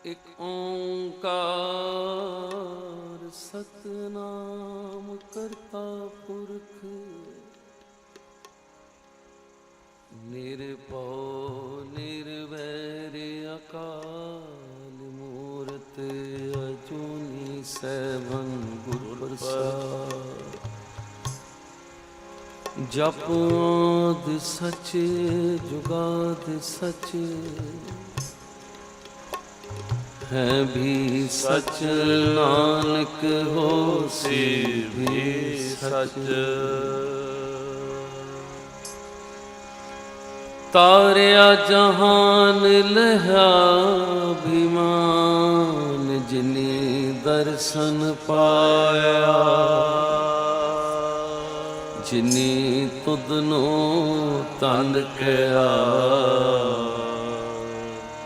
एक ओंकार सतनाम करता पुरख निर्भव निर्वैर अकाल मूरत अजूनी सैभं गुर प्रसाद। जपाद सच जुगाद सच है भी सच नानक हो से भी सच। तारिया जहान लहा अभिमान जिनी दर्शन पाया जिनी तुदनो तन कया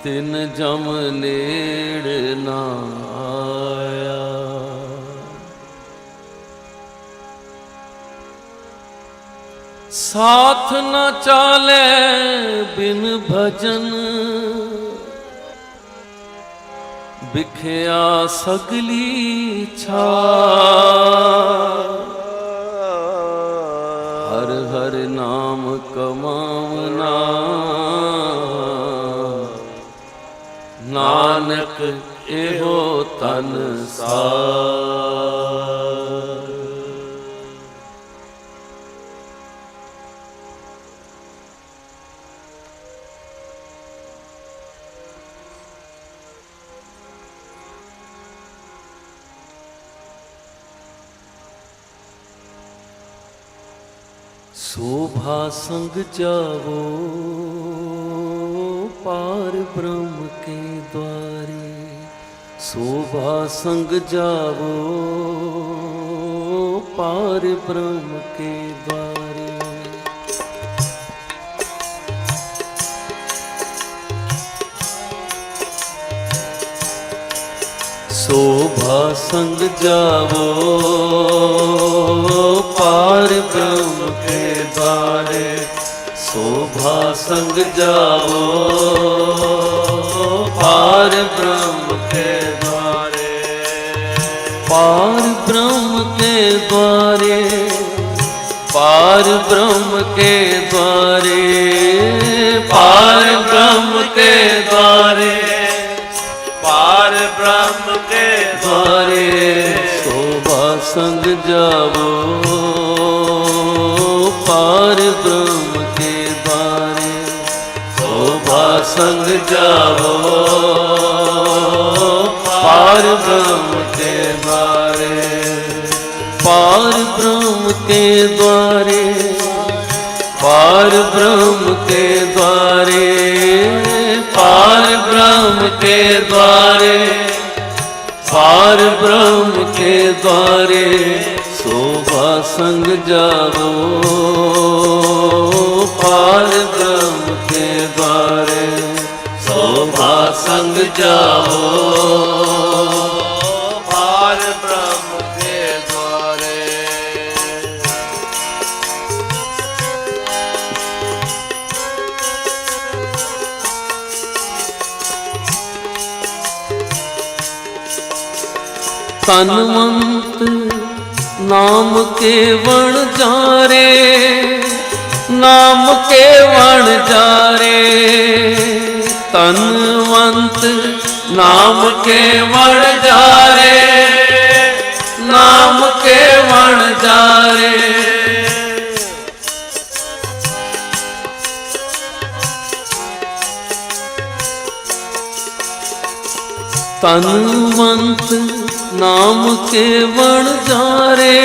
तिन जम नेड़ ना आया। साथ न चाले बिन भजन बिखया सगली छा। हर हर नाम कमावना नानक एहो तन सार। शोभा संग जावो पार ब्रह्म के द्वारे। शोभा संग जावो पार ब्रह्म के द्वारे। शोभा संग जावो पार ब्रह्म के द्वारे। शोभा संग जावो पार ब्रह्म के द्वारे। पार ब्रह्म के द्वारे पार ब्रह्म के द्वारे। पार ब्रह्म के द्वारे पार ब्रह्म के द्वारे। शोभा संग जावो पार ब्रह्म के द्वारे। शोभा संग जावो पार ब्रह्म के द्वारे। पार ब्रह्म के द्वारे पार ब्रह्म के द्वारे। पार ब्रह्म के द्वारे पार ब्रह्म के द्वारे। शोभा संग जावो पार ब्रह्म के द्वारे। शोभा संग जावो पार ब्रह्म के द्वारे। तनवंत नाम के वण जारे। नाम के वण जारे। तनवंत नाम के वण जारे। नाम के वण जारे। तनवंत नाम के वण जारे।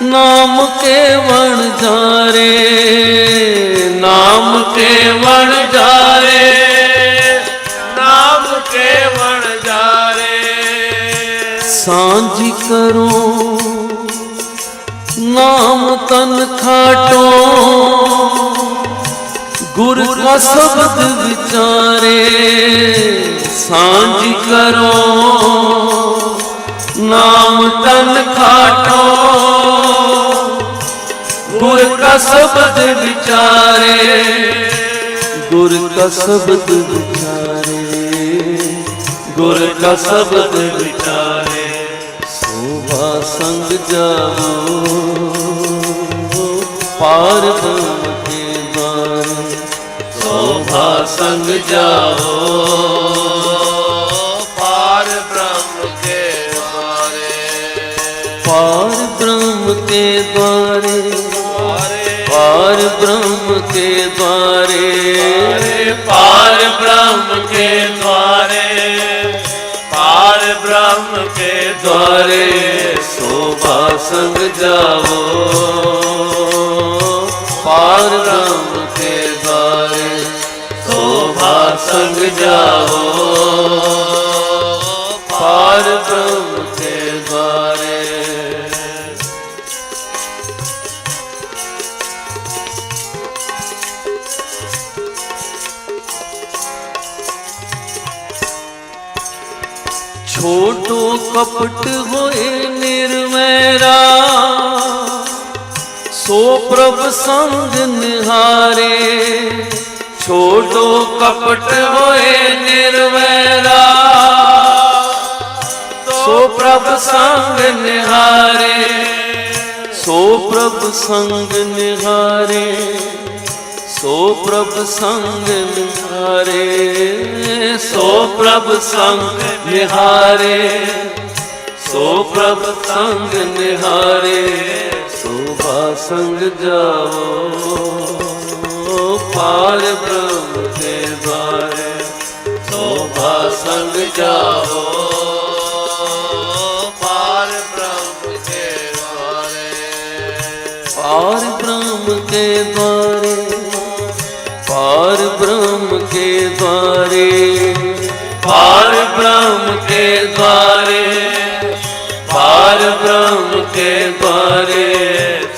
नाम के वण जारे। नाम के वण जारे। नाम के वण जारे। सांझी करो नाम तन खाटो। गुर का शब्द विचारे। सांझी करो नाम तन खाटो। गुर का शब्द विचारे। गुर का शब्द विचारे। गुर का शब्द विचारे। शोभा संग जाओ पार ब्रह्म के द्वारे। शोभा संग जाओ पार ब्रह्म के द्वारे। पार ब्रह्म के द्वारे। पार ब्रह्म के द्वारे। पार ब्रह्म के द्वारे। पार ब्रह्म के द्वारे शोभा संग जाओ पार ब्रह्म के द्वारे। शोभा संग जाओ पार ब्रह्म के द्वारे। छोटो कपट होए निर्वैरा। सो प्रभ संग निहारे। छोटो कपट होए निर्वैरा। सो प्रभ संग निहारे। सो प्रभ संग निहारे। सो प्रभ संग निहारे। सो प्रभ संग निहारे। सो प्रभ संग निहारे। शोभा संग जाओ पार ब्रह्म के द्वारे। शोभा संग जाओ पार ब्रह्म के द्वारे। पार ब्रह्म के द्वारे। पार ब्रह्म के द्वारे। पार ब्रह्म के द्वारे। पार ब्रह्म के द्वारे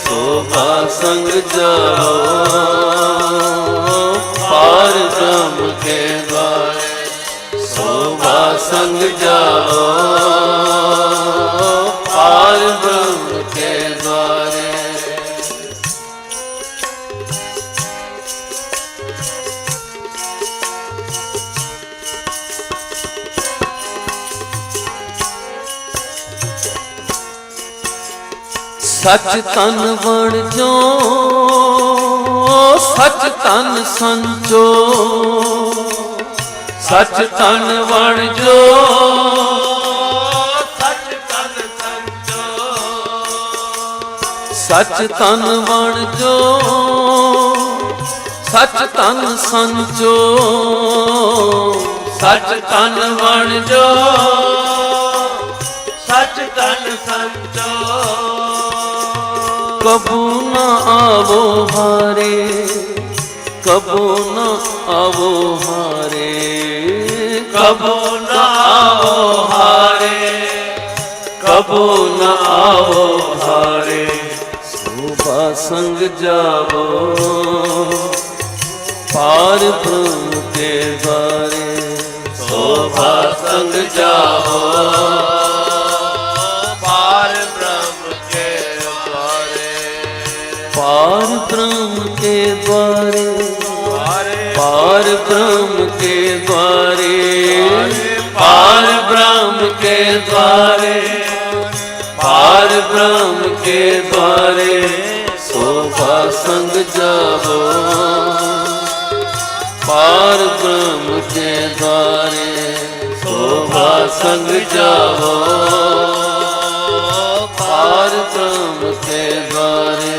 शोभा संग जाओ पार ब्रह्म के द्वारे। शोभा संग जाओ पार ब्रह्म के द्वारे। सच तन बण जो सच तन संचो। सच तन बण जो सच तन संचो। सच तन बण जो सच तन संचो। सच तन बण जो सच तन संचो। कबू न आवो हारे। कबू न आवो हारे। कबू न आवो हारे। कबू न आवो हारे। शोभा संग जाओ पार ब्रह्म के द्वारे। शोभा संग जाओ पार ब्रह्म के द्वारे। पार ब्रह्म के द्वारे। पार ब्रह्म के द्वारे। पार ब्रह्म के द्वारे। पार ब्रह्म के द्वारे शोभा संग जाओ पार ब्रह्म के द्वारे। शोभा संग जाओ पार ब्रह्म के द्वारे।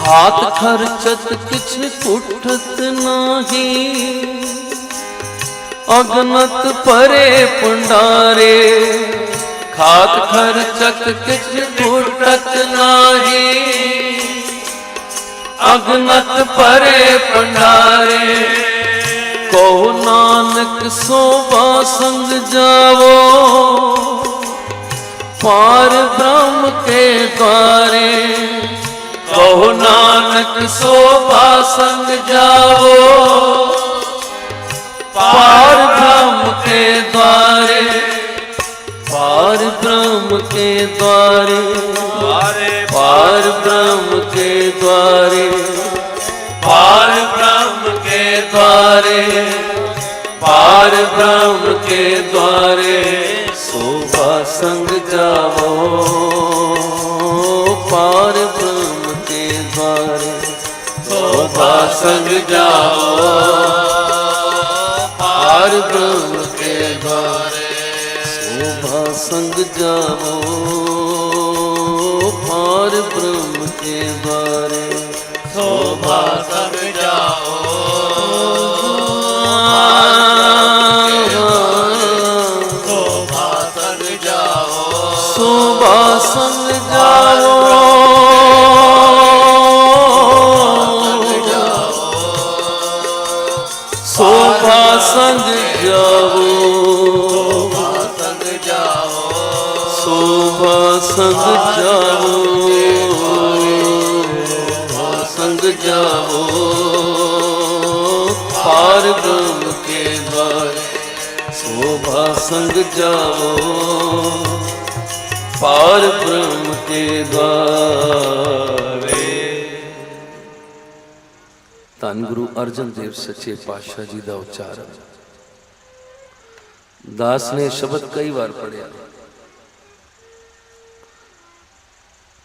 खात खर्चत किछ कुठत नाही। अगनत परे पंडारे। खात खर्चत किछ कुठत नाही। अगनत परे पंडारे। कहो नानक शोभा संग जाओ पार ब्रह्म के द्वारे। कहो नानक शोभा संग जाओ पार ब्रह्म के द्वारे। द्वारे, द्वारे पार ब्रह्म के द्वारे, पार ब्रह्म के द्वारे, पार ब्रह्म के द्वारे, शोभा संग जाओ, पार ब्रह्म के द्वारे, शोभा संग जाओ, पार ब्रह्म के द्वारे, शोभा संग जाओ, पार ब्रह्म के द्वारे, शोभा संग जाओ, शोभा संग जाओ, शोभा संग जाओ, शोभा संग जाओ, संग जाओ, शोभा संग जाओ, संग जाओ, पार ब्रह्म के द्वारे, शोभा संग जाओ, पार ब्रह्म के द्वारे। ਧੰਨ ਗੁਰੂ ਅਰਜਨ ਦੇਵ ਸੱਚੇ ਪਾਤਸ਼ਾਹ ਜੀ ਦਾ ਉਚਾਰਨ ਦਾਸ ਨੇ ਸ਼ਬਦ ਕਈ ਵਾਰ ਪੜਿਆ,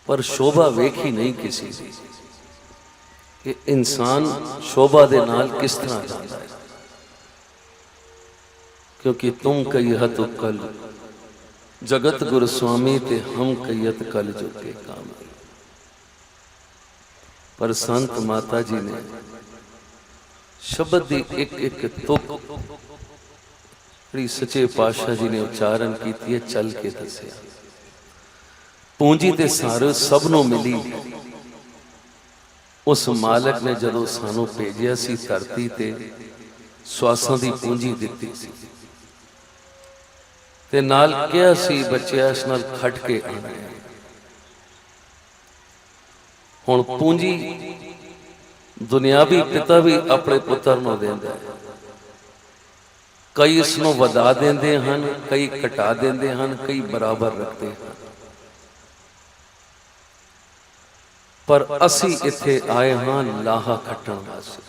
ਪਰ ਸ਼ੋਭਾ ਵੇਖੀ ਨਹੀਂ ਕਿਸੇ ਦੀ ਕਿ ਇਨਸਾਨ ਸ਼ੋਭਾ ਦੇ ਨਾਲ ਕਿਸ ਤਰ੍ਹਾਂ ਜਾਂਦਾ ਹੈ। ਕਿਉਂਕਿ ਤੁਮ ਕਹੀਹਤ ਕਲ ਜਗਤ ਗੁਰ ਸੁਆਮੀ ਤੇ ਹਮ ਕਹੀਹਤ ਕਲ ਜੁਗੇ ਕਾਮ। ਪਰ ਸੰਤ ਮਾਤਾ ਜੀ ਨੇ ਸ਼ਬਦ ਦੀ ਇੱਕ ਇੱਕ ਤੁਕ ਜਿਹੜੀ ਸੱਚੇ ਪਾਤਸ਼ਾਹ ਜੀ ਨੇ ਉਚਾਰਨ ਕੀਤੀ ਹੈ ਚੱਲ ਕੇ ਦੱਸਿਆ। ਪੂੰਜੀ ਤੇ ਸਾਰੇ ਸਭ ਨੂੰ ਮਿਲੀ, ਉਸ ਮਾਲਕ ਨੇ ਜਦੋਂ ਸਾਨੂੰ ਭੇਜਿਆ ਸੀ ਧਰਤੀ ਤੇ ਸਵਾਸਾਂ ਦੀ ਪੂੰਜੀ ਦਿੱਤੀ ਸੀ ਤੇ ਨਾਲ ਕਿਹਾ ਸੀ ਬੱਚਿਆ ਇਸ ਨਾਲ ਖੱਟ ਕੇ ਆਣਾ। ਹੁਣ ਪੂੰਜੀ ਦੁਨਿਆਵੀ ਪਿਤਾ ਵੀ ਆਪਣੇ ਪੁੱਤਰ ਨੂੰ ਦਿੰਦਾ ਹੈ। ਕਈ ਇਸ ਨੂੰ ਵਧਾ ਦਿੰਦੇ ਹਨ, ਕਈ ਘਟਾ ਦਿੰਦੇ ਹਨ, ਕਈ ਬਰਾਬਰ ਰੱਖਦੇ ਹਨ। ਪਰ ਅਸੀਂ ਇੱਥੇ ਆਏ ਹਾਂ ਲਾਹਾ ਖੱਟਣ ਵਾਸਤੇ,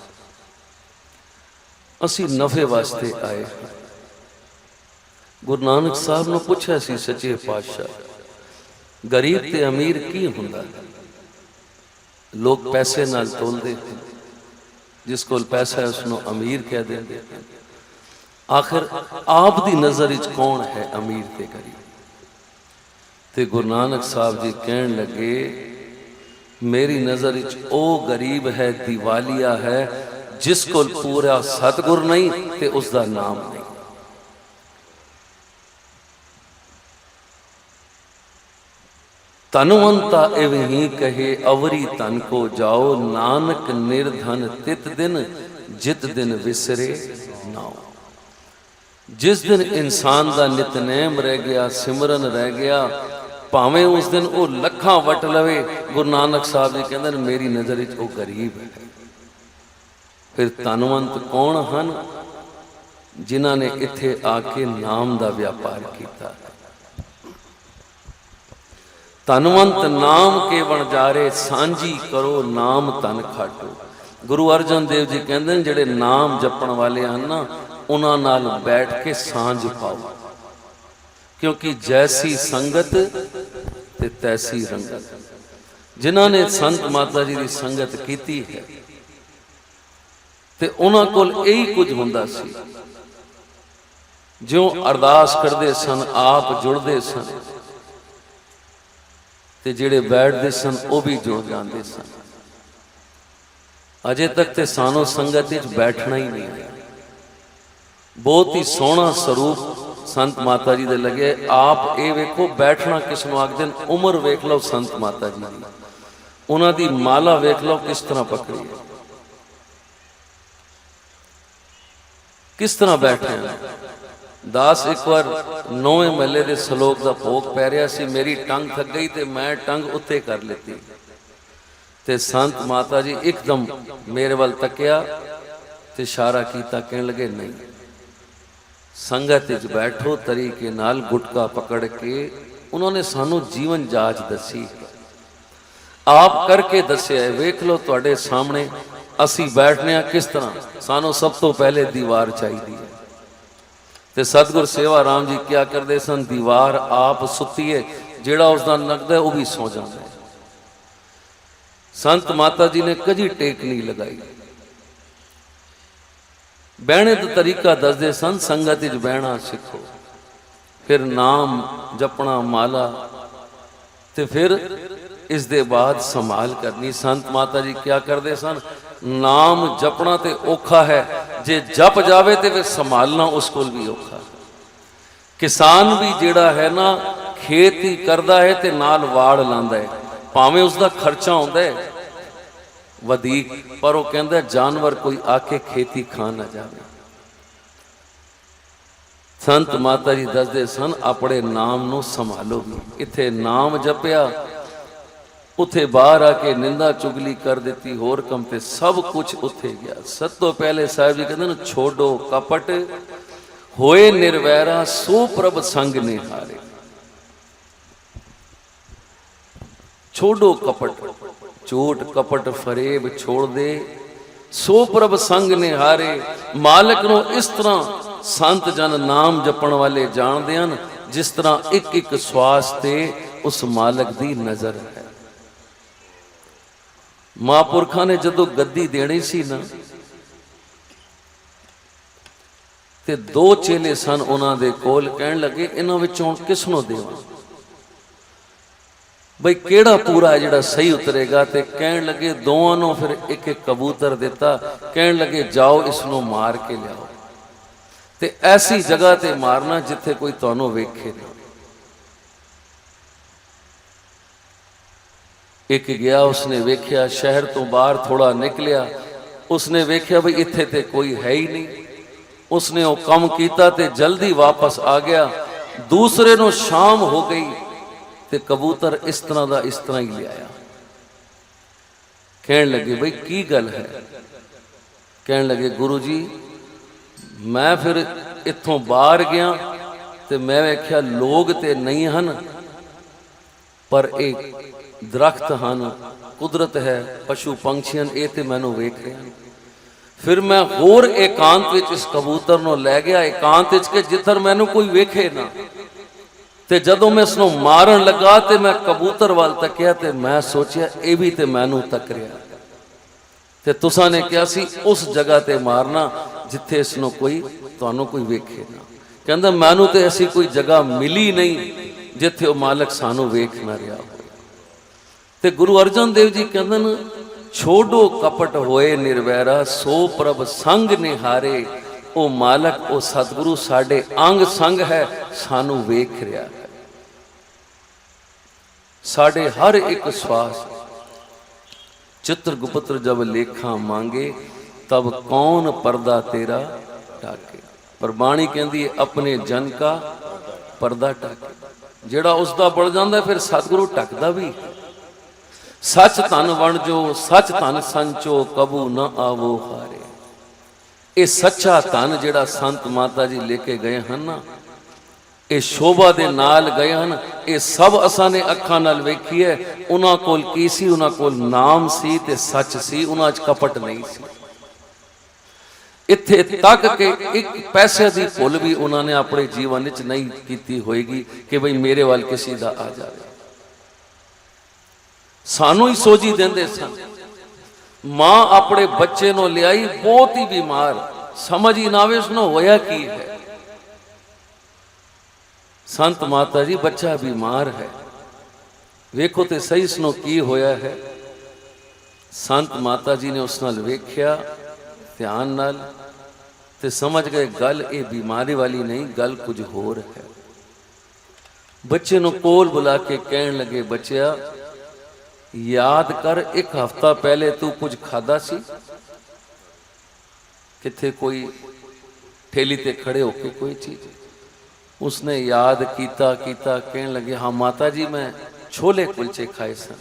ਅਸੀਂ ਨਫੇ ਵਾਸਤੇ ਆਏ ਹਾਂ। ਗੁਰੂ ਨਾਨਕ ਸਾਹਿਬ ਨੂੰ ਪੁੱਛਿਆ ਸੀ ਸੱਚੇ ਪਾਤਸ਼ਾਹ ਗਰੀਬ ਤੇ ਅਮੀਰ ਕੀ ਹੁੰਦਾ? ਲੋਕ ਪੈਸੇ ਨਾਲ ਤੋਲਦੇ ਹਨ, ਜਿਸ ਕੋਲ ਪੈਸਾ ਹੈ ਉਸ ਨੂੰ ਅਮੀਰ ਕਹਿ ਦਿੰਦੇ ਹਨ। ਆਖਿਰ ਆਪ ਦੀ ਨਜ਼ਰ ਵਿੱਚ ਕੌਣ ਹੈ ਅਮੀਰ ਤੇ ਗਰੀਬ? ਤੇ ਗੁਰੂ ਨਾਨਕ ਸਾਹਿਬ ਜੀ ਕਹਿਣ ਲੱਗੇ ਮੇਰੀ ਨਜ਼ਰ ਵਿੱਚ ਉਹ ਗਰੀਬ ਹੈ, ਦੀਵਾਲੀਆ ਹੈ, ਜਿਸ ਕੋਲ ਪੂਰਾ ਸਤਿਗੁਰ ਨਹੀਂ ਤੇ ਉਸ ਦਾ ਨਾਮ ਨਹੀਂ। ਧਨਵੰਤਾ ਇਵਹੀਂ ਕਹੇ ਅਵਰੀ ਧਨ ਕੋ ਜਾਓ, ਨਾਨਕ ਨਿਰਧਨ ਤਿਤ ਦਿਨ ਜਿਤ ਦਿਨ ਵਿਸਰੇ ਨਾਉ। ਜਿਸ ਦਿਨ ਇਨਸਾਨ ਦਾ ਨਿਤਨੇਮ ਰਹਿ ਗਿਆ, ਸਿਮਰਨ ਰਹਿ ਗਿਆ, ਭਾਵੇਂ ਉਸ ਦਿਨ ਉਹ ਲੱਖਾਂ ਵਟ ਲਵੇ, ਗੁਰੂ ਨਾਨਕ ਸਾਹਿਬ ਜੀ ਕਹਿੰਦੇ ਨੇ ਮੇਰੀ ਨਜ਼ਰ ਵਿੱਚ ਉਹ ਗਰੀਬ ਹੈ। ਫਿਰ ਧਨਵੰਤ ਕੌਣ ਹਨ? ਜਿਨ੍ਹਾਂ ਨੇ ਇੱਥੇ ਆ ਕੇ ਨਾਮ ਦਾ ਵਪਾਰ ਕੀਤਾ। ਧਨਵੰਤ ਨਾਮ ਕੇ ਵਣਜਾਰੇ, ਸਾਂਝੀ ਕਰੋ ਨਾਮ ਧਨ ਖਾਟੋ। ਗੁਰੂ ਅਰਜਨ ਦੇਵ ਜੀ ਕਹਿੰਦੇ ਨੇ ਜਿਹੜੇ ਨਾਮ ਜਪਣ ਵਾਲੇ ਹਨ ਨਾ, ਉਹਨਾਂ ਨਾਲ ਬੈਠ ਕੇ ਸਾਂਝ ਪਾਓ, ਕਿਉਂਕਿ ਜੈਸੀ ਸੰਗਤ ਤੇ ਤੈਸੀ ਰੰਗਤ। ਜਿਨ੍ਹਾਂ ਨੇ ਸੰਤ ਮਾਤਾ ਜੀ ਦੀ ਸੰਗਤ ਕੀਤੀ ਹੈ ਤੇ ਉਹਨਾਂ ਕੋਲ ਇਹੀ ਕੁਝ ਹੁੰਦਾ ਸੀ। ਜਿਉਂ ਅਰਦਾਸ ਕਰਦੇ ਸਨ ਆਪ ਜੁੜਦੇ ਸਨ ਤੇ ਜਿਹੜੇ ਬੈਠਦੇ ਸਨ ਉਹ ਵੀ ਜੁੜ ਜਾਂਦੇ ਸਨ। ਅਜੇ ਤੱਕ ਤੇ ਸਾਨੂੰ ਸੰਗਤ ਵਿੱਚ ਬੈਠਣਾ ਹੀ ਨਹੀਂ ਆਇਆ। ਬਹੁਤ ਹੀ ਸੋਹਣਾ ਸਰੂਪ ਸੰਤ ਮਾਤਾ ਜੀ ਦੇ ਲੱਗੇ। ਆਪ ਇਹ ਵੇਖੋ ਬੈਠਣਾ ਕਿਸ ਨੂੰ ਆਖਦੇ ਨੇ, ਉਮਰ ਵੇਖ ਲਓ ਸੰਤ ਮਾਤਾ ਜੀ ਦੀ, ਉਹਨਾਂ ਦੀ ਮਾਲਾ ਵੇਖ ਲਓ ਕਿਸ ਤਰ੍ਹਾਂ ਪਕੜੀ ਹੈ, ਕਿਸ ਤਰ੍ਹਾਂ ਬੈਠੇ ਹਨ। ਦਾਸ ਇੱਕ ਵਾਰ 9ਵੇਂ ਮਹੱਲੇ ਦੇ ਸ਼ਲੋਕ ਦਾ ਭੋਗ ਪੈ ਰਿਹਾ ਸੀ, ਮੇਰੀ ਟੰਗ ਥੱਕ ਗਈ ਤੇ ਮੈਂ ਟੰਗ ਉੱਤੇ ਕਰ ਲਿੱਤੀ ਤੇ ਸੰਤ ਮਾਤਾ ਜੀ ਇੱਕਦਮ ਮੇਰੇ ਵੱਲ ਤੱਕਿਆ ਤੇ ਇਸ਼ਾਰਾ ਕੀਤਾ, ਕਹਿਣ ਲੱਗੇ ਨਹੀਂ, ਸੰਗਤ ਵਿੱਚ ਬੈਠੋ, ਤਰੀਕੇ ਨਾਲ ਗੁਟਕਾ ਪਕੜ ਕੇ उन्होंने सानू जीवन जाच दसी, आप करके दसिया है। वेख लो तुहाडे सामने असी बैठने किस तरह, सानू सब तो पहले दीवार चाहिए है। ते सतगुर सेवा राम जी क्या करते सन, दीवार आप सुती है, जेड़ा उसका लगता है वह भी सौ जाता है। संत माता जी ने कभी टेक नहीं लगाई। बहने का तरीका दसदे सन, संगत विच बहना सिखो, फिर नाम जपना माला, ते फिर इस दे बाद संभाल करनी। संत माता जी क्या करते सन, नाम जपना ते औखा है, जे जप जावे ते फिर संभालना उस कोल भी औखा है। किसान भी जेड़ा है ना, खेती करता है ते नाल वाड़ लांदा है, भावें उसका खर्चा होंदा है वधीक, पर वो कहता जानवर कोई आके खेती खा ना जाए। संत माता जी दसदे सन, अपने नाम नू संभालो भी। इत्थे नाम जपया, उथे बाहर आके निंदा चुगली कर दी, होर कम ते सब कुछ उथे गया। सब तो पहले साहब जी कहते हैं, छोड़ो कपट होए निर्वैरा, सो प्रभ संग निहारे। छोड़ो कपट, चोट कपट फरेब छोड़ दे, सो प्रभ संग निहारे। मालक नो इस तरह संत जन नाम जपण वाले जानते हैं, जिस तरह एक एक श्वास ते उस मालक दी नजर है। महापुरखा ने जदों गद्दी देनी सी ना, ते दो चेले सन उन्हां दे कोल, कहण लगे इन्हां विचों किस नूं देवां, बई केड़ा पूरा है जिहड़ा सही उतरेगा। ते कहण लगे दोवां नूं फिर एक एक कबूतर दिता, कहण लगे जाओ इसनों मार के लियाओ, ते ऐसी जगह ते मारना जिथे कोई तुहानूं वेखे ना। एक गया, उसने वेख्या, शहर तो बाहर थोड़ा निकलिया, उसने वेख्या भाई इत्थे ते कोई है ही नहीं। उसने वो कम किया ते जल्दी वापस आ गया। दूसरे नूं शाम हो गई ते कबूतर इस तरह का इस तरह ही ले आया। कहण लगे भाई की गल है, कहण लगे गुरु जी मैं फिर इत्थों बाहर गया ते मैं वेख्या लोग ते नहीं हन, पर एक दरख्त हन, कुदरत है, पशु पंछी हन, ये तो मैनू वेख रहे हैं। फिर मैं होर एकांत विच इस कबूतर नूं लै गया, एकांत विच के जिधर मैनू कोई वेखे ना। ते जदों मैं इसनूं मारन लगा ते मैं कबूतर वाल तकिया ते मैं सोचिया ये भी ते मैनू तक रहा। ते तुसां ने कहा सी उस जगह ते मारना जिथे इसनूं कोई तुहानूं कोई वेखे ना। कहंदा मैनू ते ऐसी कोई जगह मिली नहीं जिथे वो मालक सानू वेख ना रहा हो। ते गुरु अर्जन देव जी कहंदे न, छोड़ो कपट होए निर्वैरा, सो प्रभ संग निहारे। ओ मालक ओ सतगुरु साडे अंग संग है, सानू वेख रहा है। साडे हर एक श्वास चित्रगुप्त जब लेखा मांगे, तब कौन पर्दा तेरा ढाके। पर बाणी कहती है अपने जन का पर्दा ढाके। जेड़ा उसका बड़ जाता फिर सतगुरु ढकदा भी। सच धन बन जो सच धन संचो, कबू न आवो हारे। ये सच्चा धन जेड़ा संत माता जी लेके गए हैं ना, ये शोभा दे नाल गए हैं। ये सब असां ने अखां नाल वेखी है। उन्हां कोल की सी, उन्हां कोल नाम सी ते सच सी, उन्हां च कपट नहीं सी। इत्थे तक के एक पैसे की भुल भी उन्होंने अपने जीवन विच नहीं की होएगी कि भाई मेरे वाल किसी का आ जाए। सानू ही सोची देंदे सन। मां अपने बच्चे नो ले आई बहुत ही बीमार, समझ ही ना आवे उसनो होया की है। संत माता जी बच्चा बीमार है, वेखो तो सही इसनो की होया है। संत माता जी ने उस नाल वेख्या ध्यान नाल ते समझ गए गल ये बीमारी वाली नहीं, गल कुछ होर है। बच्चे नो कोल बुला के कहन लगे, बच्चिया याद कर एक हफ्ता पहले तू कुछ खादा सी, किथे कोई ठेली ते खड़े होके कोई चीज। उसने याद कीता कहन लगे हाँ माता जी मैं छोले कुलचे खाए सन।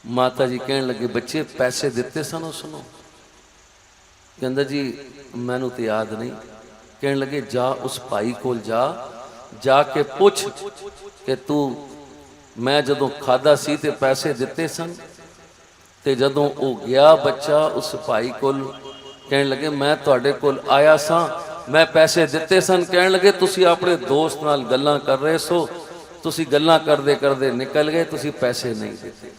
माता जी कहन लगे बच्चे पैसे दिते सन उसनों? कहंदा जी मैनू तो याद नहीं। कहन लगे जा उस भाई कोल जा जाके पुछ कि तू मैं जदों खादा सी ते पैसे दिते सन। ते जदों वो गया बच्चा उस भाई कोल, कहने लगे मैं तुहाडे कोल आया सां, मैं पैसे दिते सन। कहने लगे तुसी अपने दोस्त नाल गल्लां कर रहे सो, तुसी गल्लां करदे करदे निकल गए, तुसी पैसे नहीं दिते।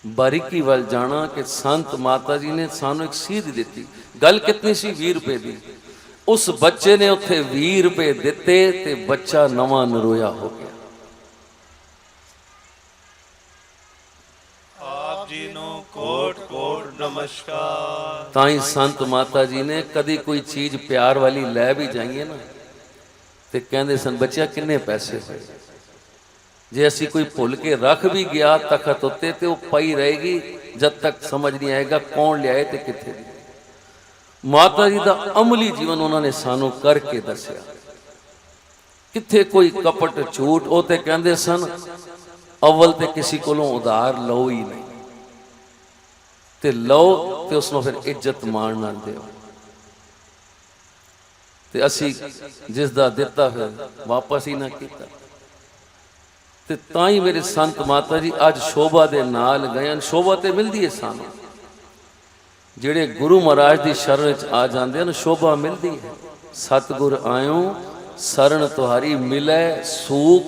बारीकी वाल जाना कि संत माता जी ने सानू एक सीध दी। गल कितनी सी? 20 रुपए दी। उस बच्चे ने उत्थे 20 रुपए दिते ते बच्चा नवा नरोया हो गया। आप जी नू कोट कोट नमस्कार। ताई संत माता जी ने कदी कोई चीज प्यार वाली लै भी जाइए ना ते कहंदे सन बच्चा किन्ने पैसे होए। जे असी कोई भुल के रख भी गया तखत उत्ते ते वो पई रहेगी जब तक समझ नहीं आएगा कौन लियाए ते किथे दी। माता जी दा अमली जीवन उन्होंने सानू करके दसिया। किथे कोई कपट झूठ, वो ते कहंदे सन अव्वल ते किसी कोलों उधार लो ही नहीं, ते लो ते उसनों फिर इज्जत मान नाल दिओ। ते असी जिसदा दिता फिर वापस ही ना कीता। ते ताई मेरे संत माता जी अज शोभा दे नाल गए। शोभा ते मिलदी है सानू, जेड़े गुरु महाराज की शरण च आ जाते हैं शोभा मिलती है। सतगुर आयो शरण तुहारी मिले सूख,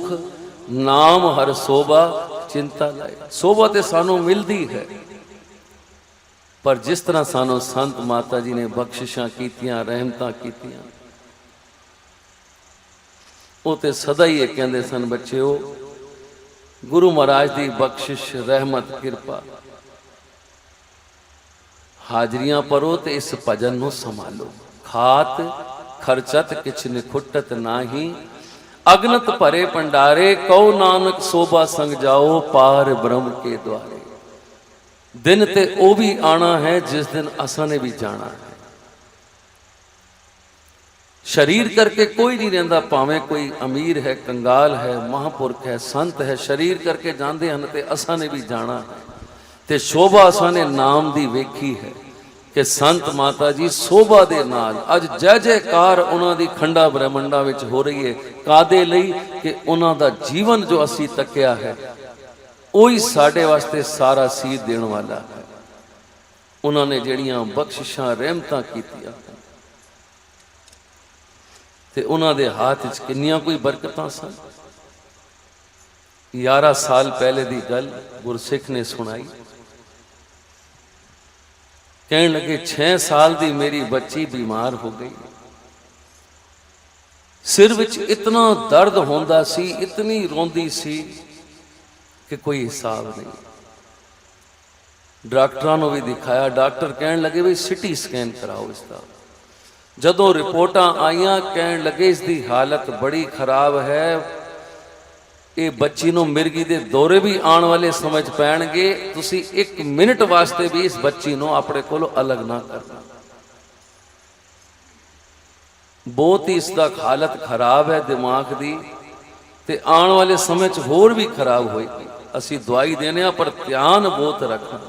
नाम हर शोभा चिंता लाए। शोभा तो सानू मिलती है, पर जिस तरह सानू संत माता जी ने बख्शिशां कीतियां, रहमतां कीतियां, वो तो सदा ही कहते सन बच्चेओ गुरु महाराज की बख्शिश रहमत किरपा हाजरियां परो ते इस भजन को संभालो। खात खर्चत किछ निखुटत नाही, अगनत भरे भंडारे कहो नानक शोभा संग जाओ पार ब्रह्म के द्वारे। दिन ते ओ भी आना है जिस दिन असा ने भी जाना है। शरीर करके कोई नहीं रहिंदा, भावें कोई अमीर है, कंगाल है, महापुरख है, संत है, शरीर करके जाते हैं ते असा ने भी जाना है। ते शोभा असा ने नाम दी वेखी है कि संत माता जी शोभा दे नाल अज जय जयकार उन्हां दी खंडा ब्रह्मंडा विच हो रही है। कादे लई कि उन्हां दा जीवन जो असी तकिया है ओही साडे वास्ते सारा सीध देण वाला है। उन्होंने जड़ियां बख्शिशां रहमतां कीतियां ते उन्हां दे हाथ च किन्नियां कोई बरकतां सन। 11 साल पहले दी गल गुरसिख ने सुनाई। कहने लगे 6 साल दी मेरी बच्ची बीमार हो गई, सिर विच इतना दर्द होंदा सी, इतनी रोंदी सी कि कोई हिसाब नहीं। डॉक्टरां नूं भी दिखाया, डॉक्टर कहने लगे भी सिटी स्कैन कराओ इसका। जदों रिपोर्टां आईयां कहने लगे इसकी हालत बड़ी खराब है, ये बच्ची नूं मिर्गी दे दौरे भी आने वाले समझ पैणगे, तुसी 1 मिनट वास्ते भी इस बच्ची नूं अपने कोलों अलग ना करना। बहुत ही इसका हालत खराब है दिमाग दी, ते आने वाले समय च होर भी खराब होएगी। असी दवाई देने पर ध्यान बहुत रखना।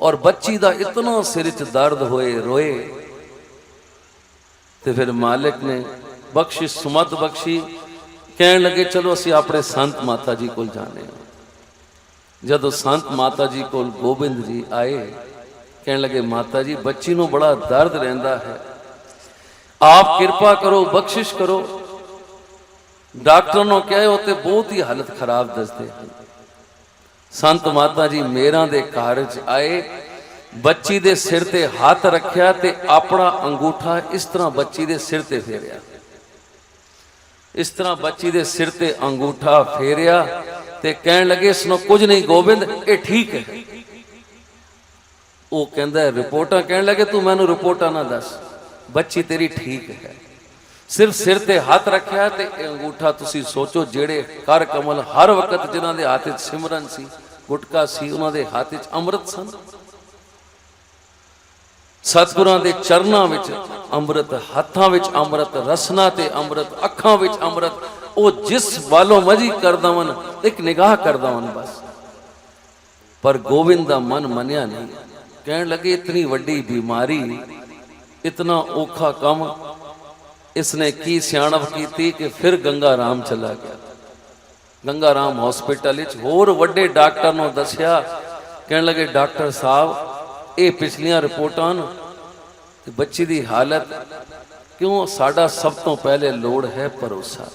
और बच्ची दा इतना सिर च दर्द होए रोए, ते फिर मालिक ने बख्शिश सुमत बख्शी। कहने लगे चलो असी अपने संत माता जी को जाने। जदों संत माता जी को गोबिंद जी आए, कहने लगे माता जी बच्ची नूं बड़ा दर्द रहिंदा है, आप कृपा करो बख्शिश करो। डॉक्टर ने कहा होते बहुत ही हालत खराब दसते हैं। संत माता जी मेरा दे घर च आए, बच्ची दे सिर ते हाथ रखिया ते अपना अंगूठा इस तरह बच्ची दे सिर ते फेरिया। इस तरह बच्ची दे सिर ते अंगूठा फेरिया ते कहने लगे इसनों कुछ नहीं गोबिंद, ये ठीक है। वो कहता है रिपोर्टा, कहने लगे तू मैनू रिपोर्टा ना दस, बच्ची तेरी ठीक है। सिर्फ सिर ते हाथ रखा ते अंगूठा। तुसी सोचो जेड़े कर कमल हर वक्त जिन्हां दे हाथ च सिमरन सी, गुटका सी, उन्हां दे हाथ च अमृत सन। सतगुरां दे चरनां विच अमृत, हत्थां विच अमृत, रसना ते अमृत, अखां विच अमृत। वो जिस वालों मजी कर दवन, एक निगाह कर दवन बस। पर गोविंद दा मन मनिया नहीं। कहने लगे इतनी वड्डी बीमारी, इतना औखा कम, इसने की सियाणप की कि फिर गंगा राम चला गया। गंगा राम हॉस्पिटल होर वड्डे डॉक्टर नूं दस्या, कहण लगे डॉक्टर साहब ये पिछलियां रिपोर्टां ते बच्ची दी हालत क्यों, साडा सब तो पहले लोड़ है भरोसा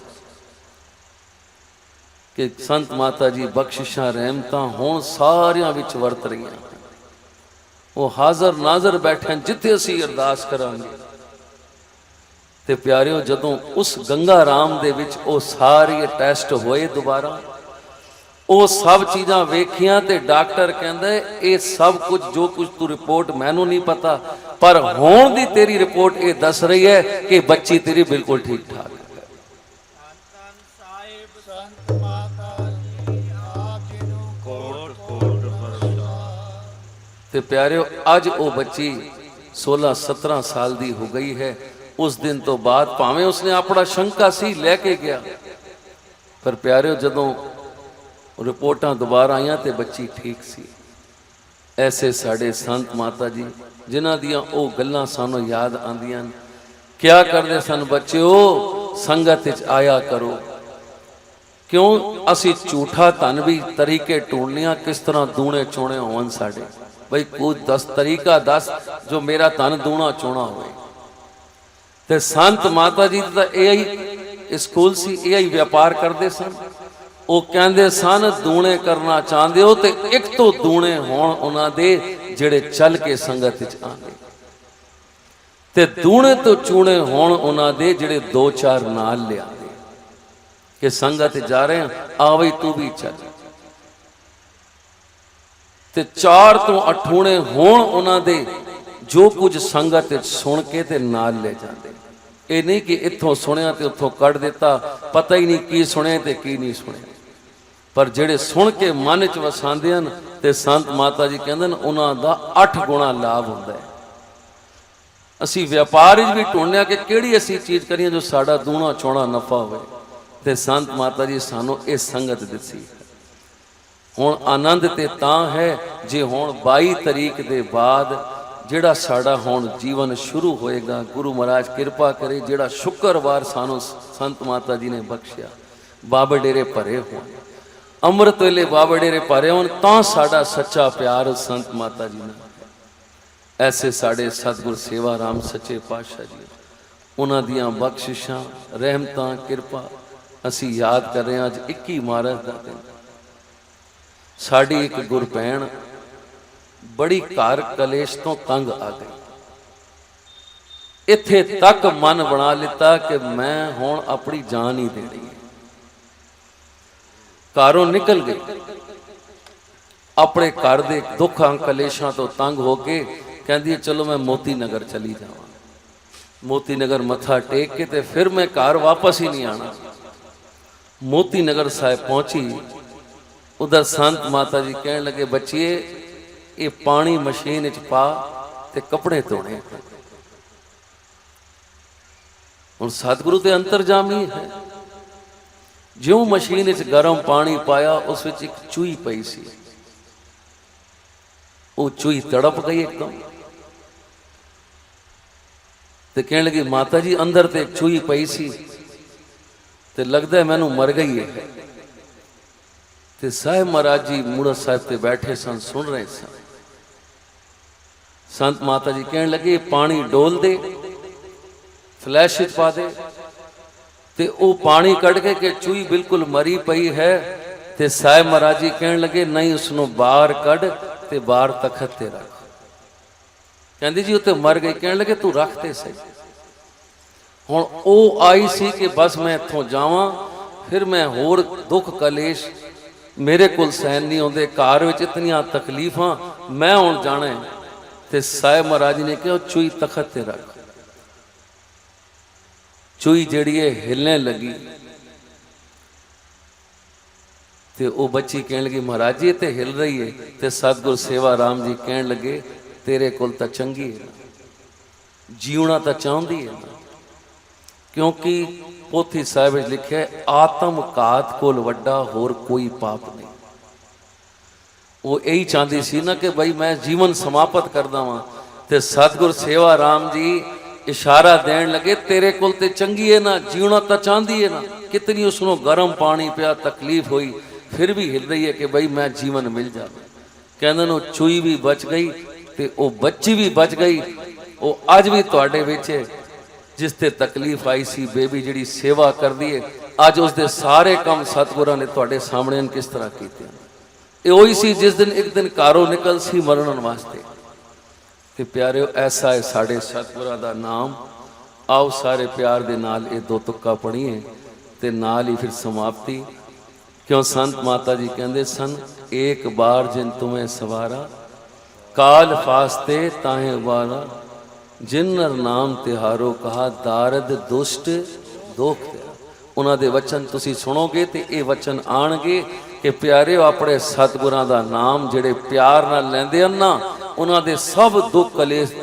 कि संत माता जी बख्शिशां रहमतां हुण सारियां विच वरत रहीआं। वो हाज़र नाज़र बैठे जिथे असीं अरदास करांगे। ते प्यारिओ जदों उस गंगा राम दे विच वो सारे टैसट होए दोबारा, वो सब चीज़ां वेखियां ते डॉक्टर कहंदा ये सब कुछ जो कुछ तू रिपोर्ट मैनू नहीं पता, पर होण दी तेरी रिपोर्ट ये दस रही है कि बच्ची तेरी बिल्कुल ठीक ठाक है। ते प्यारिओ अज वो बच्ची 16-17 साल दी हो गई है। उस दिन तो बाद भावें उसने अपना शंका सी लैके गया, पर प्यारिओ जदों रिपोर्टां दोबारा आईयां ते बच्ची ठीक सी। ऐसे साडे संत माता जी जिन्हां दियां ओ गल्लां सानू याद आंदियां, क्या करदे सन बच्चेओ, संगत विच आया करो। क्यों असी झूठा धन भी तरीके ढूंढने किस तरह दूने चोणे होवन साडे, भाई कोई 10 तरीका दस जो मेरा धन दूना चोना होवे। ते संत माता जी दा यही स्कूल सी, यही व्यापार करते सन। वो कहते सन दूने करना चाहते हो तो एक तो दूने होण उन्हां दे जिहड़े चल के संगत विच आंदे, ते दूने तो चूने होण उन्हां दे जिहड़े 2-4 नाल लिआंदे कि संगत जा रहे हैं आ बई तू भी चल। ते 4 तो 8 होण उन्हां दे जो कुछ संगत सुन के ते नाल ले जाते। ये नहीं कि इत्थों सुनिया ते उत्थों कढ़ देता, पता ही नहीं की सुने ते की नहीं सुने, पर जेड़े सुन के मन च वसांदे हन ते संत माता जी कहंदे ने उन्हां दा 8 गुणा लाभ हुंदा है। असी व्यापार विच भी ढूंढने कि किहड़ी ऐसी चीज़ करिए जो साडा दूना चौड़ा नफा होवे, ते संत माता जी सानू ये संगत दिसी। हुण आनंद ते तां है जे हुण 22 तरीक दे बाद जिहड़ा साडा हुण जीवन शुरू होएगा, गुरु महाराज कृपा करे जिहड़ा शुक्रवार सानू संत माता जी ने बख्शिया, बाबे डेरे भरे होण, अमृत वेले बाबे डेरे भरे होण, तां साडा सच्चा प्यार संत माता जी ने। ऐसे साडे सतगुर सेवा राम सच्चे पातशाह जी उन्हां दियां बख्शिशां रहमतां किरपा असी याद कर रहे हैं। अज 21 मार्च का दिन साड़ी एक गुर भैन बड़ी घर कलेश तो तंग आ गई, इत्थे तक मन बना लिता कि मैं हुण अपनी जान ही देनी है। घरों निकल गई, अपने घर दे दुखां कलेशां तो तंग होके कहंदी चलो मैं मोती नगर चली जावां। मोती नगर मत्था टेक के ते फिर मैं घर वापस ही नहीं आना। मोती नगर साहिब पहुंची, उधर संत माता जी कहने लगे बच्चिए ये पानी मशीन च पा ते कपड़े धोने। हुण सतगुरु ते अंतरजामी है, ज्यों मशीन च गर्म पानी पाया उस विच एक चूही पई सी। वो चूही तड़प गई एकदम ते कहने लगी माता जी अंदर ते एक चूही पई सी ते लगदा है मैनू मर गई है। ते साहिब महाराज जी मूढ़त साहिब ते बैठे सन, सुन रहे सन। संत माता जी कहने लगे पानी डोल दे, फ्लैश पा दे, ते वो पानी कढ़ के कि चूही बिल्कुल मरी पई है। ते साहिब महाराज जी कहने लगे नहीं उसनों बाहर कढ़ ते बाहर तखत ते रख। कहंदी जी उत्ते मर गई। कहने लगे तू रख ते सही। हुण ओ आई सी कि बस मैं इत्थों जावां, फिर मैं होर दुख कलेश मेरे कोल सहन नहीं होंदे, घर विच इतनियां तकलीफां, मैं हुण जाना है। ते साहिब महाराज जी ने कहा चूही तखत ते रख। चूही जिहड़ी है हिलने लगी ते वो बच्ची कहने लगी महाराज जी ते हिल रही है। ते सतगुर सेवा राम जी कहने लगे तेरे कोल तां चंगी है ना, जीवना तां चाहती है ना, क्योंकि पोथी साहिब विच लिखिया है आत्म घात कोल वड्डा होर कोई पाप नहीं। वो यही चाहती सी ना कि भाई मैं जीवन समाप्त करदा वां। ते सतगुर सेवा राम जी इशारा देन लगे तेरे कोल ते चंगी है ना, जीना तो चाहती है ना। कितनी उसनों गर्म पानी पिया, तकलीफ हुई, फिर भी हिल रही है कि भाई मैं जीवन मिल जाए। कहंदे ने चूई भी बच गई ते ओ बच्ची भी बच गई। वो अज भी तुहाडे विच है, जिस ते तकलीफ आई सी बेबी जिहड़ी सेवा कर दी है, अज उसके सारे काम सतगुरां ने तुहाडे सामने किस तरह कीते। ये वही सी जिस दिन एक दिन घरों निकल सी मरण वास्ते। ते प्यारिओ ऐसा है साडे सतगुरां दा नाम। आओ सारे प्यार दे नाल ये दो तुक्का पढ़ीए ते नाल ही फिर समाप्ति। क्यों संत माता जी कहंदे सन, एक बार जिन तुम्हें सवारा, काल फास्ते ताहे उबारा, जिन्नर नाम तिहारो कहा, दारद दुष्ट दोख तेरा। उन्हां दे वचन तुसी सुनोगे ते ये वचन आणगे कि प्यारे अपने सतगुरां दा नाम जिहड़े प्यार नाल लैंदे हन ना, उन्हां दे सब दुख कलेश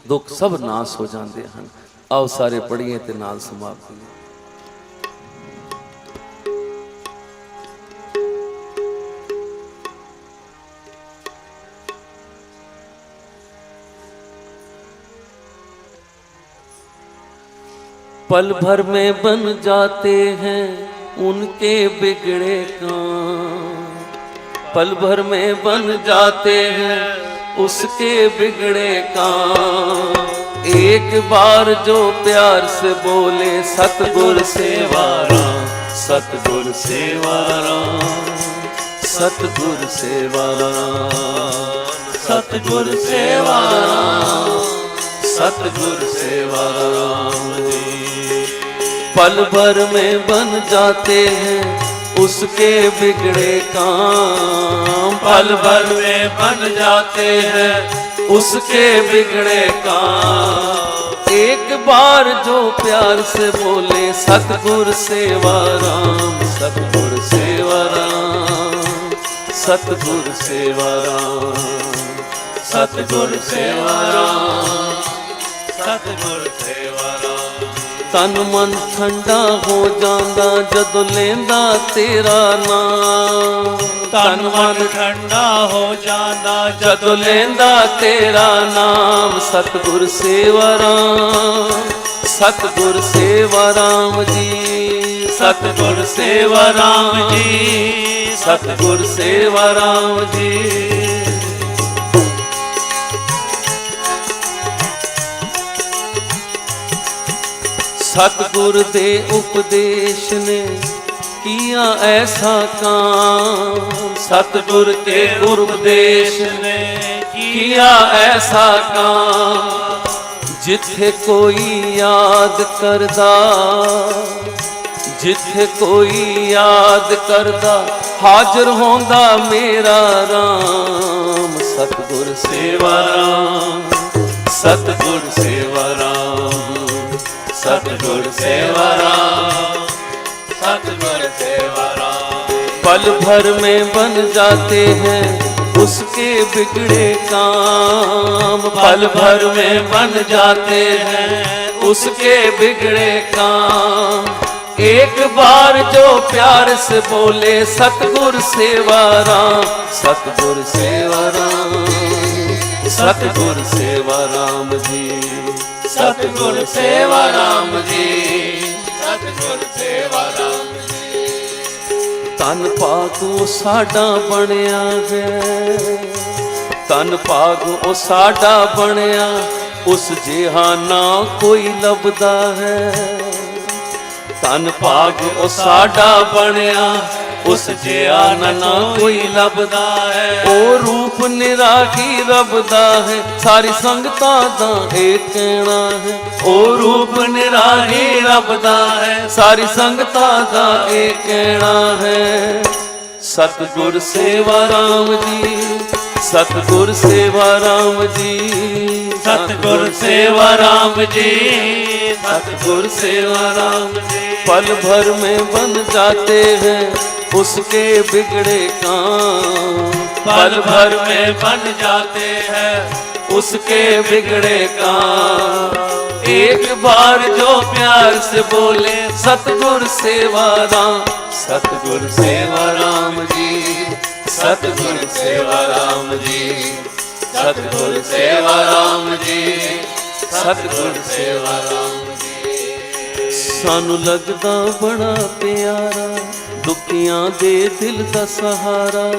दुख सब नाश हो जाते हैं। आओ सारे पढ़िए ते नाल समाप्त करिए। पल भर में बन जाते हैं उनके बिगड़े काम, पल भर में बन जाते हैं उसके बिगड़े काम। एक बार जो प्यार से बोले सतगुर सेवाराम, सतगुर सेवाराम, सतगुर सेवाराम, सतगुर सेवाराम, सतगुर सेवाराम जी। पल भर में बन जाते हैं उसके बिगड़े काम, पल भर में बन जाते हैं उसके बिगड़े काम। एक बार जो प्यार से बोले सतगुर सेवाराम, सतगुर सेवाराम, सतगुर सेवाराम, सतगुर सेवाराम, सतगुर सेवाराम। तन मन ठंडा हो जांदा जदों लेंदा तेरा नाम, तन मन ठंडा हो जांदा जदों लेंदा तेरा नाम। सतगुर सेवाराम, सतगुर सेवाराम जी, सतगुर सेवाराम जी, सतगुर सेवाराम जी। सतगुर दे उपदेश ने किया ऐसा काम, सतगुर के उपदेश ने किया ऐसा काम। जिथे कोई याद करदा, जिथे कोई याद करदा, हाजिर होंदा मेरा राम। सतगुर सेवाराम, सतगुर सेवाराम, सतगुर सेवाराम, सतगुर सेवाराम। पल भर में बन जाते हैं उसके बिगड़े काम, पल भर में बन जाते हैं उसके बिगड़े काम। एक बार जो प्यार से बोले सतगुर सेवाराम, सतगुर सेवाराम, सतगुर सेवाराम जी, सतगुर सेवाराम जी, सतगुर सेवाराम जी। तन भाग ओ साडा बनिया है, तन भाग ओ साडा बनिया, उस जिहा ना कोई लभदा है। तन भाग ओ साडा बनिया, उस जिहा ना कोई लभदा है। ओ रूप निराही रबदा है, सारी संगतां दा एक कहना है। ओ रूप निराही रबदा है, सारी संगतां दा एक कहना है। सतगुर सेवाराम जी, सतगुर सेवाराम जी, सतगुर सेवाराम जी, सतगुर सेवाराम जी। पल भर में बन जाते हैं उसके बिगड़े काम, पल भर में बन जाते हैं उसके बिगड़े काम। एक बार जो प्यार से बोले सतगुर सेवाराम, सतगुर सेवाराम जी, सतगुर सेवाराम जी, सतगुर सेवाराम जी, ਸਤਿਗੁਰ ਸੇਵਾ ਰਾਮ ਸਾਨੂੰ ਲੱਗਦਾ ਬੜਾ ਪਿਆਰਾ ਦੁਖੀਆਂ ਦੇ ਦਿਲ ਦਾ ਸਹਾਰਾ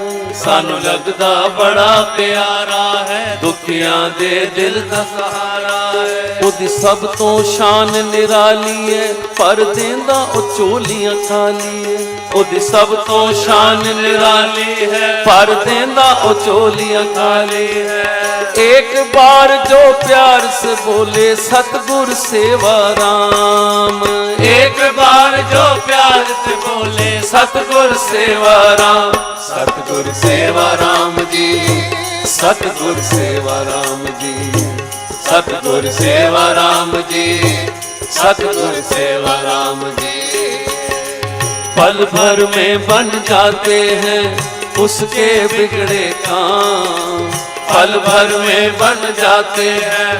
ਸਾਨੂੰ ਲੱਗਦਾ ਬੜਾ ਪਿਆਰਾ ਹੈ ਦੁਖੀਆਂ ਦੇ ਦਿਲ ਦਾ ਸਹਾਰਾ ਹੈ ਉਹਦੀ ਸਭ ਤੋਂ ਸ਼ਾਨ ਨਿਰਾਲੀ ਹੈ ਪਰ ਦੇਂਦਾ ਉਹ ਝੋਲੀਆਂ ਖਾਲੀ ਹੈ ਉਹਦੀ ਸਭ ਤੋਂ ਸ਼ਾਨ ਨਿਰਾਲੀ ਹੈ ਪਰ ਦੇਂਦਾ ਉਹ ਝੋਲੀਆਂ ਖਾਲੀ ਹੈ एक बार जो प्यार से बोले सतगुर सेवा राम एक बार जो प्यार से बोले सतगुर सेवा राम सतगुर सेवा राम जी सतगुर सेवा राम जी सतगुर सेवा राम जी सतगुर सेवा राम जी पल भर में बन जाते हैं उसके बिगड़े काम पल भर में बन जाते हैं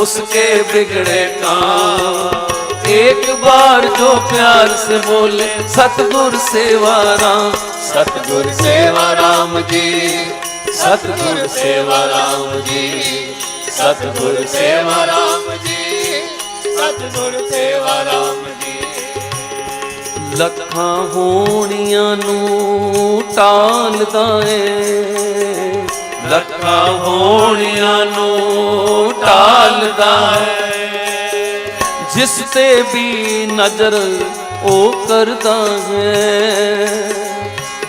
उसके बिगड़े काम एक बार जो प्यार से बोले सतगुर सेवा राम सतगुर सेवा राम जी सतगुर सेवा राम जी सतगुर सेवा राम जी सतगुर सेवा राम जी ਲੱਖਾਂ ਹੋਣੀਆਂ ਨੂੰ ਟਾਲਦਾ ਏ ਲੱਖਾਂ ਹੋਣੀਆਂ ਨੂੰ ਟਾਲਦਾ ਹੈ ਜਿਸ ਤੇ ਵੀ ਨਜ਼ਰ ਉਹ ਕਰਦਾ ਹੈ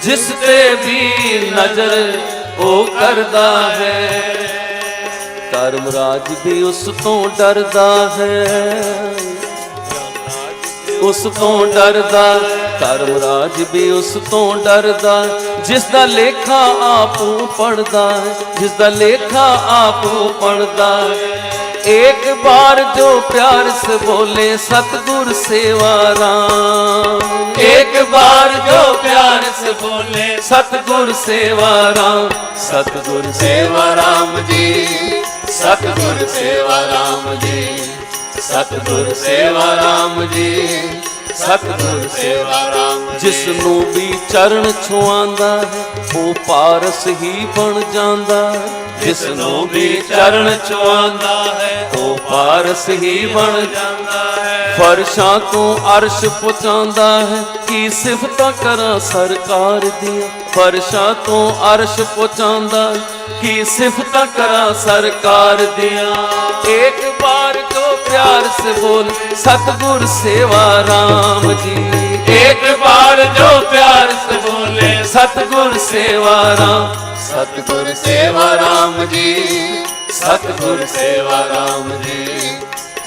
ਜਿਸ ਤੇ ਵੀ ਨਜ਼ਰ ਉਹ ਕਰਦਾ ਹੈ ਧਰਮਰਾਜ ਵੀ ਉਸ ਤੋਂ ਡਰਦਾ ਹੈ ਉਸ ਤੋਂ ਡਰਦਾ ਧਰਮਰਾਜ ਵੀ ਉਸ ਤੋਂ ਡਰਦਾ ਜਿਸ ਦਾ ਲੇਖਾ ਆਪੂ ਪੜਦਾ ਜਿਸ ਦਾ ਲੇਖਾ ਆਪੂ ਪੜਦਾ एक बार जो प्यार से बोले सतगुर सेवा राम एक बार जो प्यार से बोले सतगुर सेवा राम सतगुर सेवा राम जी सतगुर सेवा राम जी सतगुर सेवा राम जी सतगुर सेवा राम जिसनू भी चरण छुआंदा है वो पारस ही बन जांदा जिसनू भी चरण छुआंदा है वो पारस ही बन जांदा है फरशां तो अर्श पहुंचांदा है की सिफतां करा सरकार दियां फरशां तो अर्श पहुंचांदा की सिफतां करा सरकार दियां एक बार जो प्यार से बोल सतगुर सेवा राम जी एक बार जो प्यार से बोले सतगुर सेवा राम सतगुर सेवा राम जी सतगुर सेवा राम जी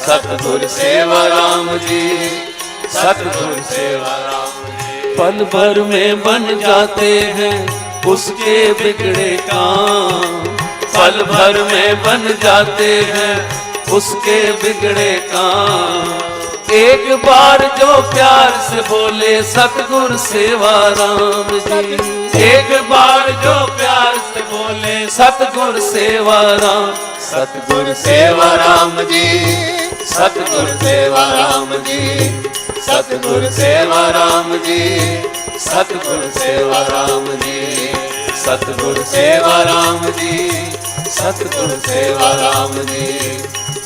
सतगुर सेवा राम जी सतगुर सेवा राम जी पल भर में बन जाते हैं उसके बिगड़े काम पल भर में बन जाते हैं उसके बिगड़े काम एक बार जो प्यार से बोले सतगुर सेवा राम जी एक बार जो प्यार से बोले सतगुर सेवा राम सतगुर सेवा राम जी सतगुर सेवा राम जी सतगुर सेवा राम जी सतगुर सेवा राम जी सतगुर सेवा राम जी सतगुर सेवा राम जी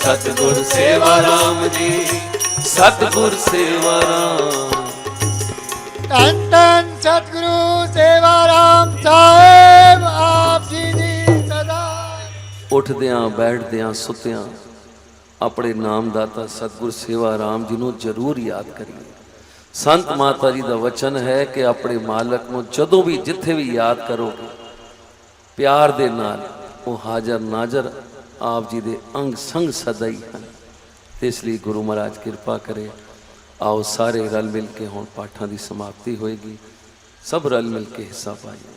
सतगुर सेवा राम जी सतगुर सेवा राम ਧੰਨ ਧੰਨ ਸਤਿਗੁਰੂ ਸੇਵਾ ਰਾਮ ਸਾਹਿਬ ਆਪ ਜੀ ਦੀ ਸਦਾ ਉੱਠਦਿਆਂ ਬੈਠਦਿਆਂ ਸੁੱਤਿਆਂ ਆਪਣੇ ਨਾਮਦਾਤਾ ਸਤਿਗੁਰ ਸੇਵਾ ਰਾਮ ਜੀ ਨੂੰ ਜ਼ਰੂਰ ਯਾਦ ਕਰੀਏ ਸੰਤ ਮਾਤਾ ਜੀ ਦਾ ਵਚਨ ਹੈ ਕਿ ਆਪਣੇ ਮਾਲਕ ਨੂੰ ਜਦੋਂ ਵੀ ਜਿੱਥੇ ਵੀ ਯਾਦ ਕਰੋਗੇ ਪਿਆਰ ਦੇ ਨਾਲ ਉਹ ਹਾਜ਼ਰ ਨਾਜ਼ਰ ਆਪ ਜੀ ਦੇ ਅੰਗ ਸੰਗ ਸਦਾ ਹੀ ਹਨ ਤੇ ਇਸ ਲਈ ਗੁਰੂ ਮਹਾਰਾਜ ਕਿਰਪਾ ਕਰੇ आओ सारे रल मिल के हुण पाठां दी समाप्ति होएगी सब रल मिल के हिस्सा पाइए।